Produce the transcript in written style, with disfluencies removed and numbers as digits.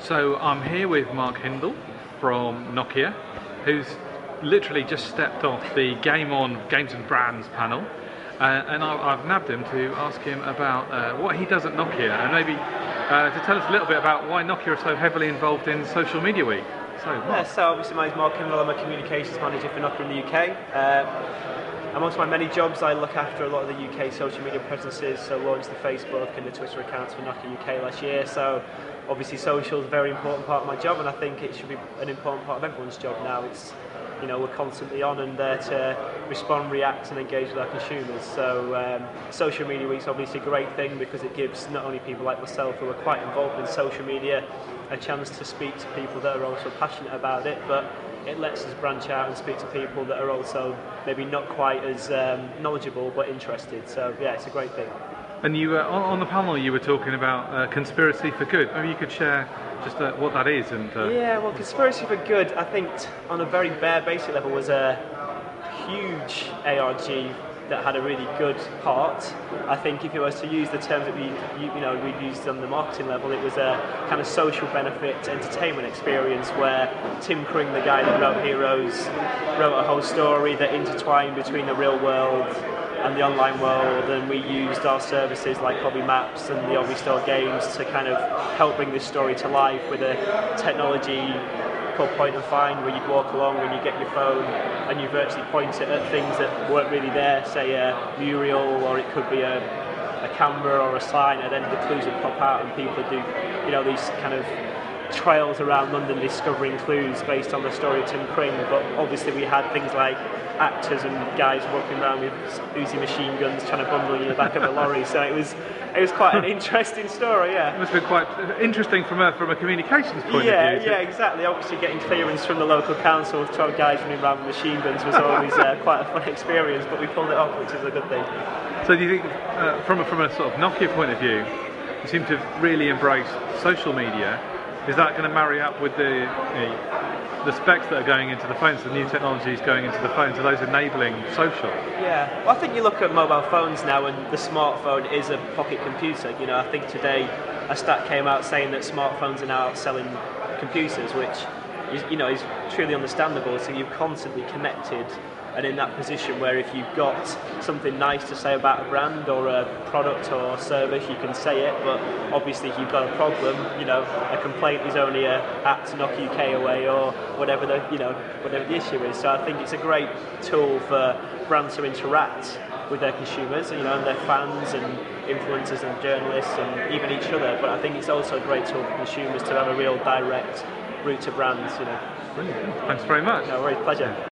So I'm here with Mark Hindle from Nokia, who's literally just stepped off the Games and Brands panel, and I've nabbed him to ask him about what he does at Nokia, and maybe to tell us a little bit about why Nokia are so heavily involved in Social Media Week. So obviously my name's Mark Hindle, I'm a communications manager for Nokia in the UK. Amongst my many jobs, I look after a lot of the UK social media presences, so launched the Facebook and the Twitter accounts for Nokia UK last year. So obviously social is a very important part of my job, and I think it should be an important part of everyone's job now. It's, you know, we're constantly on and there to respond, react and engage with our consumers. So Social Media Week is obviously a great thing because it gives not only people like myself who are quite involved in social media a chance to speak to people that are also passionate about it, but it lets us branch out and speak to people that are also maybe not quite as knowledgeable but interested. So yeah, it's a great thing. And you on the panel you were talking about conspiracy for good. Maybe you could share just what that is. And yeah, well, conspiracy for good, I think on a very bare basic level was a huge ARG that had a really good part. I think if you was to use the terms that we used on the marketing level, it was a kind of social benefit entertainment experience where Tim Kring, the guy that wrote Heroes, wrote a whole story that intertwined between the real world and the online world, and we used our services like Hobby Maps and the Hobby Store games to kind of help bring this story to life with a technology called Point and Find, where you'd walk along when you get your phone and you virtually point it at things that weren't really there, say a mural, or it could be a camera or a sign, and then the clues would pop out and people would do, you know, these kind of trails around London discovering clues based on the story of Tim Kring. But obviously we had things like actors and guys walking around with Uzi machine guns trying to bundle you in the back of a lorry, so it was quite an interesting story. Yeah, it must have been quite interesting from a communications point of view. Yeah, exactly. Obviously getting clearance from the local council with 12 guys running around with machine guns was always quite a fun experience, but we pulled it off, which is a good thing. So do you think from a sort of Nokia point of view, you seem to have really embraced social media? Is that going to marry up with the specs that are going into the phones, the new technologies going into the phones, are those enabling social? Yeah, well, I think you look at mobile phones now and the smartphone is a pocket computer. You know, I think today a stat came out saying that smartphones are now outselling computers, which is, you know, is truly understandable. So you're constantly connected and in that position where if you've got something nice to say about a brand or a product or service, you can say it, but obviously if you've got a problem, you know, a complaint is only at Nokia UK away or whatever whatever the issue is. So I think it's a great tool for brands to interact with their consumers, you know, and their fans and influencers and journalists and even each other. But I think it's also a great tool for consumers to have a real direct route to brands, you know. Brilliant. Thanks very much. No worries, pleasure.